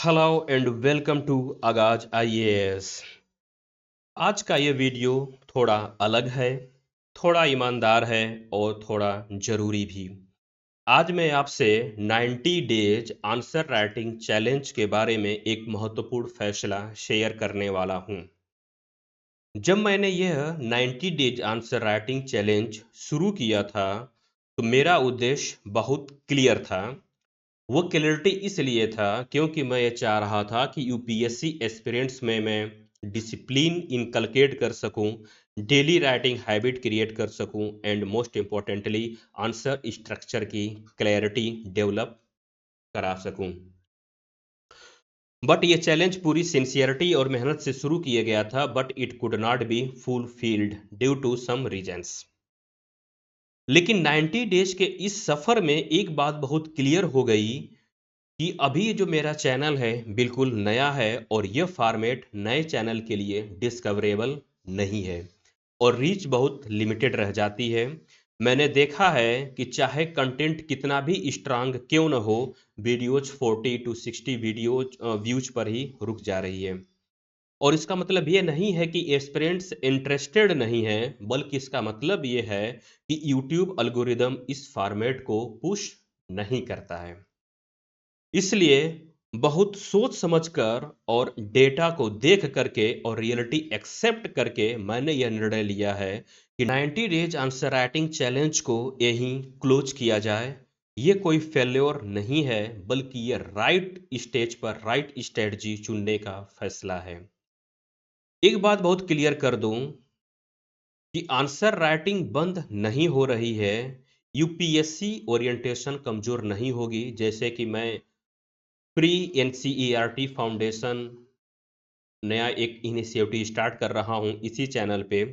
Hello and welcome to आगाज IAS. आज का ये वीडियो थोड़ा अलग है, थोड़ा ईमानदार है और थोड़ा ज़रूरी भी। आज मैं आपसे 90 डेज आंसर राइटिंग चैलेंज के बारे में एक महत्वपूर्ण फैसला शेयर करने वाला हूँ। जब मैंने यह 90 डेज आंसर राइटिंग चैलेंज शुरू किया था, तो मेरा उद्देश्य बहुत क्लियर था। वो क्लैरिटी इसलिए था क्योंकि मैं ये चाह रहा था कि यूपीएससी एस्पिरेंट्स में मैं डिसिप्लिन इनकलकेट कर सकूं, डेली राइटिंग हैबिट क्रिएट कर सकूं and most importantly answer structure की क्लैरिटी डेवलप करा सकूं। बट ये चैलेंज पूरी सिंसियरिटी और मेहनत से शुरू किया गया था, but it could not be fulfilled due to some reasons. लेकिन 90 डेज के इस सफर में एक बात बहुत क्लियर हो गई कि अभी जो मेरा चैनल है बिल्कुल नया है और यह फॉर्मेट नए चैनल के लिए डिस्कवरेबल नहीं है और रीच बहुत लिमिटेड रह जाती है। मैंने देखा है कि चाहे कंटेंट कितना भी स्ट्रांग क्यों न हो, वीडियोज 40 to 60 वीडियोज व्यूज पर ही रुक जा रही है। और इसका मतलब ये नहीं है कि एस्पिरेंट्स इंटरेस्टेड नहीं है, बल्कि इसका मतलब ये है कि यूट्यूब एल्गोरिदम इस फॉर्मेट को पुश नहीं करता है। इसलिए बहुत सोच समझकर और डेटा को देख करके और रियलिटी एक्सेप्ट करके मैंने यह निर्णय लिया है कि 90 डेज आंसर राइटिंग चैलेंज को यहीं क्लोज किया जाए। ये कोई फेल्योर नहीं है, बल्कि ये राइट स्टेज पर राइट स्ट्रेटजी चुनने का फैसला है। एक बात बहुत क्लियर कर दूं कि आंसर राइटिंग बंद नहीं हो रही है। यूपीएससी ओरिएंटेशन कमजोर नहीं होगी। जैसे कि मैं प्री एनसीईआरटी फाउंडेशन नया एक इनिशिएटिव स्टार्ट कर रहा हूं इसी चैनल पे।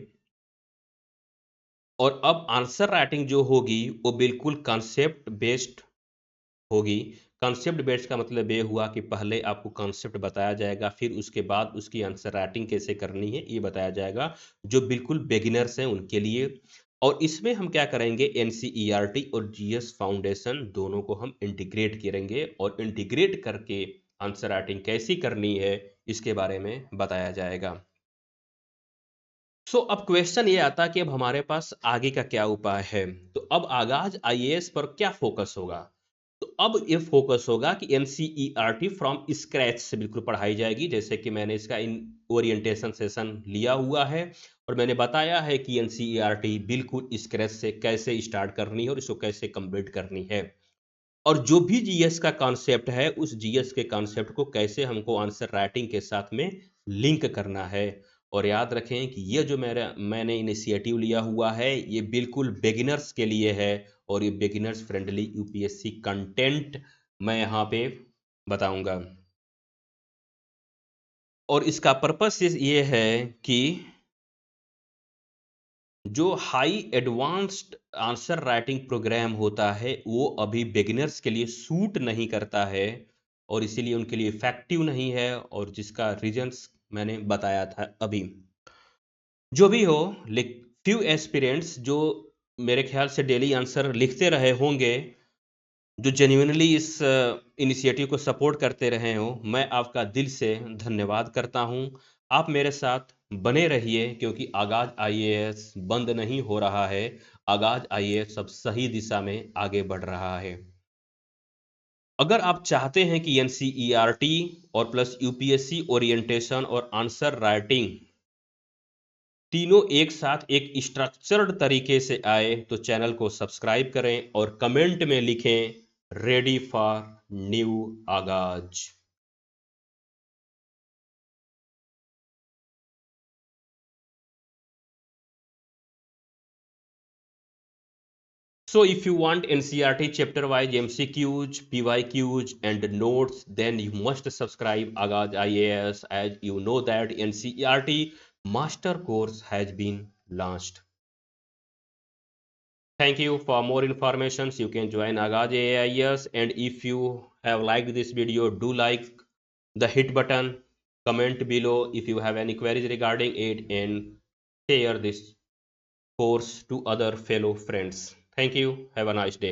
और अब आंसर राइटिंग जो होगी वो बिल्कुल कॉन्सेप्ट बेस्ड होगी। कॉन्सेप्ट बेस्ड का मतलब ये हुआ कि पहले आपको कॉन्सेप्ट बताया जाएगा, फिर उसके बाद उसकी आंसर राइटिंग कैसे करनी है ये बताया जाएगा, जो बिल्कुल बिगिनर्स हैं उनके लिए। और इसमें हम क्या करेंगे, एनसीईआरटी और जीएस फाउंडेशन दोनों को हम इंटीग्रेट करेंगे और इंटीग्रेट करके आंसर राइटिंग कैसी करनी है इसके बारे में बताया जाएगा। अब क्वेश्चन ये आता कि अब हमारे पास आगे का क्या उपाय है। तो अब आगाज आईएएस पर क्या फोकस होगा। तो अब ये फोकस होगा कि एनसीईआरटी फ्रॉम स्क्रैच से बिल्कुल पढ़ाई जाएगी। जैसे कि मैंने इसका इन ओरिएंटेशन सेशन लिया हुआ है और मैंने बताया है कि एनसीईआरटी बिल्कुल स्क्रैच से कैसे स्टार्ट करनी है और इसको कैसे कंप्लीट करनी है। और जो भी जीएस का कॉन्सेप्ट है उस जीएस के कॉन्सेप्ट को कैसे हमको आंसर राइटिंग के साथ में लिंक करना है। और याद रखें कि ये जो मैंने इनिशिएटिव लिया हुआ है ये बिल्कुल बिगिनर्स के लिए है और ये बिगिनर्स फ्रेंडली यूपीएससी कंटेंट मैं यहाँ पे बताऊंगा। और इसका पर्पस ये है कि जो high advanced answer writing program होता है वो अभी बिगिनर्स के लिए सूट नहीं करता है और इसीलिए उनके लिए इफेक्टिव नहीं है, और जिसका रीजंस मैंने बताया था अभी। जो भी हो, फ्यू एस्पिरेंट्स जो मेरे ख्याल से डेली आंसर लिखते रहे होंगे, जो जेन्युइनली इस इनिशिएटिव को सपोर्ट करते रहे हो, मैं आपका दिल से धन्यवाद करता हूं। आप मेरे साथ बने रहिए क्योंकि आगाज आईएएस बंद नहीं हो रहा है। आगाज आईएएस अब सही दिशा में आगे बढ़ रहा है। अगर आप चाहते हैं कि एनसीईआरटी और प्लस यूपीएससी ओरिएंटेशन और आंसर राइटिंग तीनों एक साथ एक स्ट्रक्चर्ड तरीके से आए, तो चैनल को सब्सक्राइब करें और कमेंट में लिखें रेडी फॉर न्यू आगाज। So if you want NCERT chapter wise MCQs, PYQs and notes, then you must subscribe Agaz IAS, as you know that NCERT master course has been launched. Thank you. For more information you can join Agaz AIS, and if you have liked this video, do like the hit button, comment below if you have any queries regarding it, and share this course to other fellow friends. Thank you. Have a nice day.